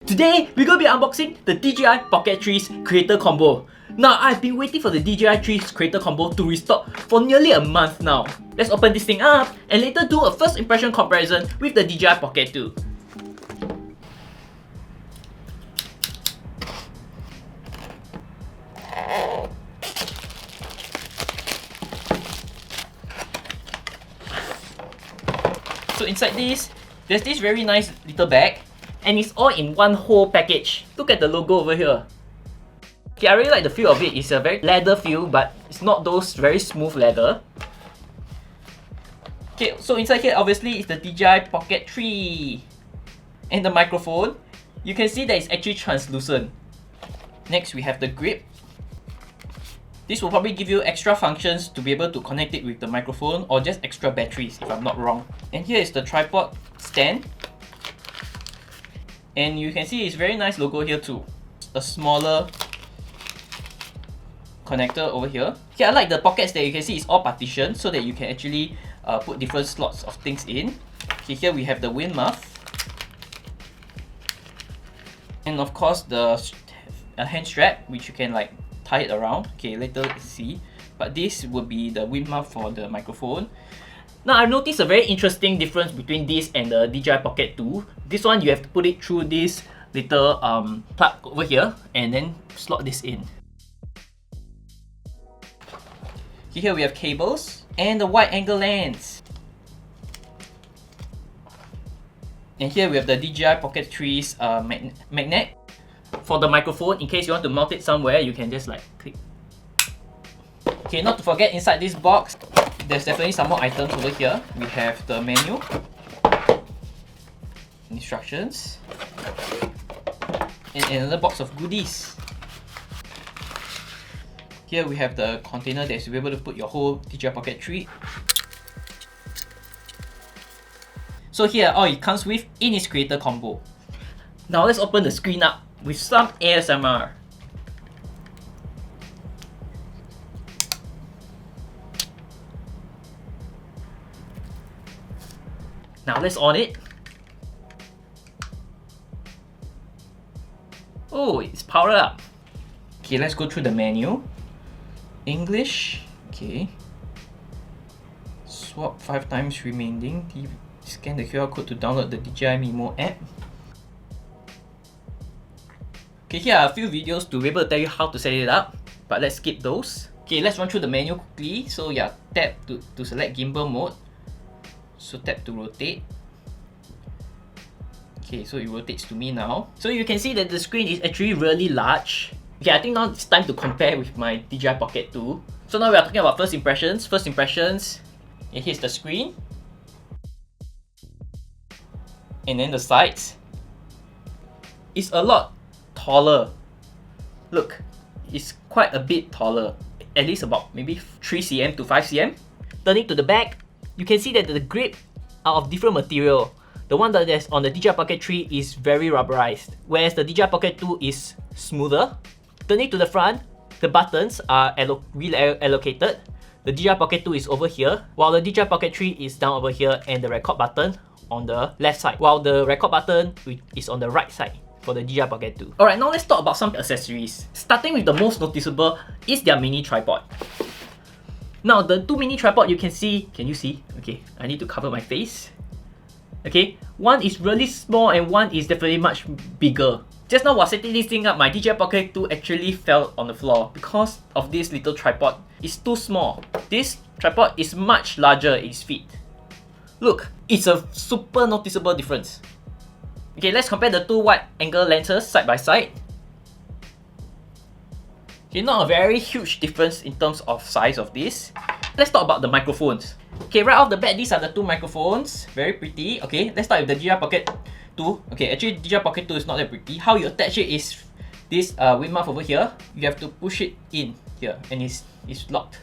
Today, we're going to be unboxing the DJI Pocket 3's Creator Combo. Now, I've been waiting for the DJI 3's Creator Combo to restock for nearly a month now. Let's open this thing up and later do a first impression comparison with the DJI Pocket 2. So inside this, there's this very nice little bag, and it's all in one whole package. Look at the logo over here. Okay, I really like the feel of it. It's a very leather feel, but it's not those very smooth leather. Okay, so inside here, obviously, is the DJI Pocket 3. And the microphone, you can see that it's actually translucent. Next, we have the grip. This will probably give you extra functions to be able to connect it with the microphone or just extra batteries if I'm not wrong. And here is the tripod stand. And you can see it's very nice logo here too. A smaller connector over here. Okay, I like the pockets that you can see it's all partitioned so that you can actually put different slots of things in. Okay, here we have the wind muff. And of course the hand strap, which you can like tie it around. Okay, later let's see. But this would be the wind muff for the microphone. Now I've noticed a very interesting difference between this and the DJI Pocket 2. This one you have to put it through this little plug over here and then slot this in. Here we have cables and the wide angle lens. And here we have the DJI Pocket 3's magnet. For the microphone, in case you want to mount it somewhere, you can just like click. Okay, not to forget, inside this box, there's definitely some more items over here. We have the menu, instructions, and another box of goodies. Here we have the container that you'll be able to put your whole DJI Pocket 3. So here, all it comes with in its Creator Combo. Now let's open the screen up with some ASMR. Now let's on it. Oh, it's powered up. Okay, let's go through the menu. English, okay. Swap 5 times remaining. Scan the QR code to download the DJI Mimo app. Okay, here are a few videos to be able to tell you how to set it up, but let's skip those. Okay, let's run through the menu quickly. So yeah, tap to select gimbal mode. So tap to rotate. Okay, so it rotates to me now. So you can see that the screen is actually really large. Okay, I think now it's time to compare with my DJI Pocket 2. So now we are talking about first impressions. And here's the screen. And then the sides. It's a lot taller. Look, it's quite a bit taller. At least about maybe 3 cm to 5 cm. Turning to the back, you can see that the grip are of different material. The one that is on the DJI Pocket 3 is very rubberized, whereas the DJI Pocket 2 is smoother. Turning to the front, the buttons are reallocated. The DJI Pocket 2 is over here, while the DJI Pocket 3 is down over here, and the record button on the left side, while the record button is on the right side for the DJI Pocket 2. Alright, now let's talk about some accessories. Starting with the most noticeable is their mini tripod. Now the two mini tripod you can see, can you see? Okay, I need to cover my face. Okay, one is really small and one is definitely much bigger. Just now while setting this thing up, my DJI Pocket 2 actually fell on the floor because of this little tripod. It's too small. This tripod is much larger in its feet. Look, it's a super noticeable difference. Okay, let's compare the two wide angle lenses side by side. Okay, not a very huge difference in terms of size of this. Let's talk about the microphones. Okay, right off the bat, these are the two microphones. Very pretty. Okay, let's start with the DJI Pocket 2. Okay, actually DJI Pocket 2 is not that pretty. How you attach it is this wind muff over here. You have to push it in here and it's locked.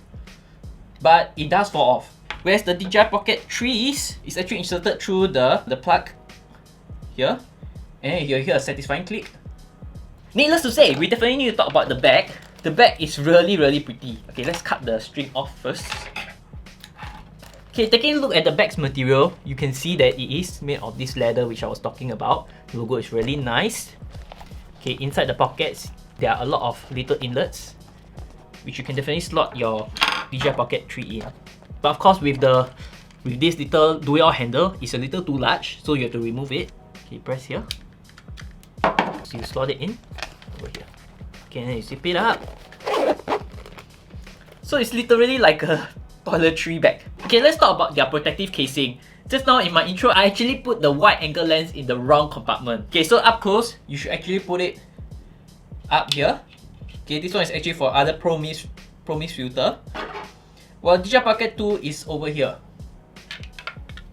But it does fall off. Whereas the DJI Pocket 3 is actually inserted through the plug here. And you hear a satisfying click. Needless to say, we definitely need to talk about the back. The back is really pretty. Okay, let's cut the string off first. Okay, taking a look at the bag's material, you can see that it is made of this leather which I was talking about. The logo is really nice. Okay, inside the pockets, there are a lot of little inlets which you can definitely slot your DJI Pocket 3 in. But of course, with this little dual handle, it's a little too large, so you have to remove it. Okay, press here. So you slot it in over here. Okay, and then you zip it up. So it's literally like a toiletry bag. Okay, let's talk about their protective casing. Just now in my intro, I actually put the wide angle lens in the wrong compartment. Okay, so up close, you should actually put it up here. Okay, this one is actually for other Pro Mist filter. While DJI Pocket 2 is over here.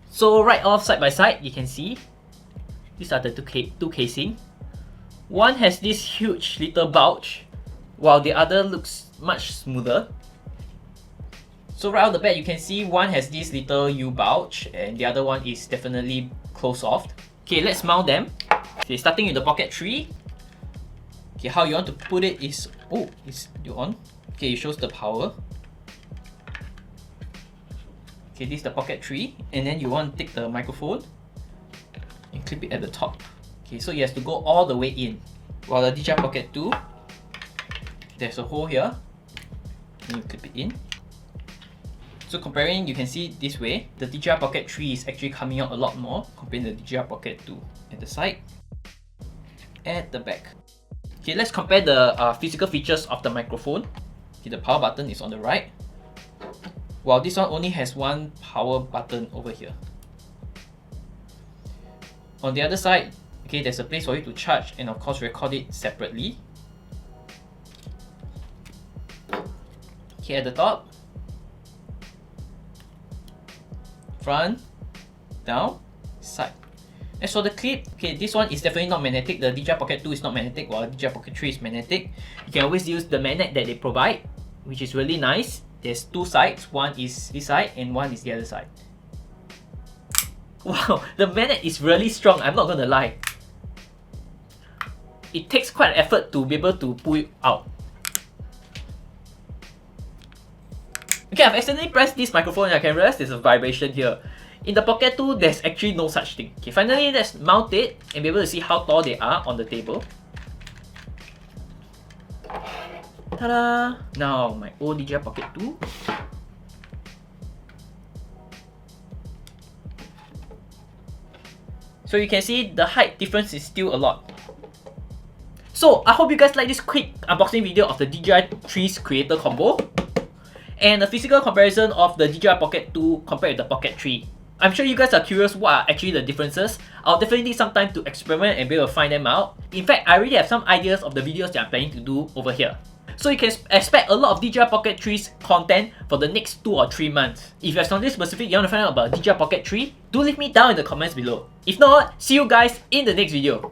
So right off side by side, you can see these are the two casing. One has this huge little bulge, while the other looks much smoother. So right off the bat, you can see one has this little U bulge and the other one is definitely closed off. Okay, let's mount them. Okay, starting with the Pocket 3. Okay, how you want to put it is, oh, it's still on. Okay, it shows the power. Okay, this is the Pocket 3, and then you want to take the microphone and clip it at the top. Okay, so it has to go all the way in. While the DJI Pocket 2, there's a hole here, and you clip it in. So comparing, you can see this way, the DJI Pocket 3 is actually coming out a lot more compared to the DJI Pocket 2. At the side, at the back. Okay, let's compare the physical features of the microphone. Okay, the power button is on the right, while this one only has one power button over here. On the other side, okay, there's a place for you to charge and of course record it separately. Okay, at the top, front, down, side. As for the clip, okay, this one is definitely not magnetic. The DJI Pocket 2 is not magnetic, while DJI Pocket 3 is magnetic. You can always use the magnet that they provide, which is really nice. There's two sides, one is this side and one is the other side. Wow, the magnet is really strong, I'm not gonna lie. It takes quite an effort to be able to pull it out. Okay, I've accidentally pressed this microphone and I can realize there's a vibration here. In the Pocket 2, there's actually no such thing. Okay, finally let's mount it and be able to see how tall they are on the table. Ta-da! Now, my old DJI Pocket 2. So you can see the height difference is still a lot. So, I hope you guys like this quick unboxing video of the DJI 3's Creator Combo and a physical comparison of the DJI Pocket 2 compared with the Pocket 3. I'm sure you guys are curious what are actually the differences. I'll definitely need some time to experiment and be able to find them out. In fact, I already have some ideas of the videos that I'm planning to do over here. So you can expect a lot of DJI Pocket 3's content for the next 2 or 3 months. If there's something specific you want to find out about DJI Pocket 3, do leave me down in the comments below. If not, see you guys in the next video.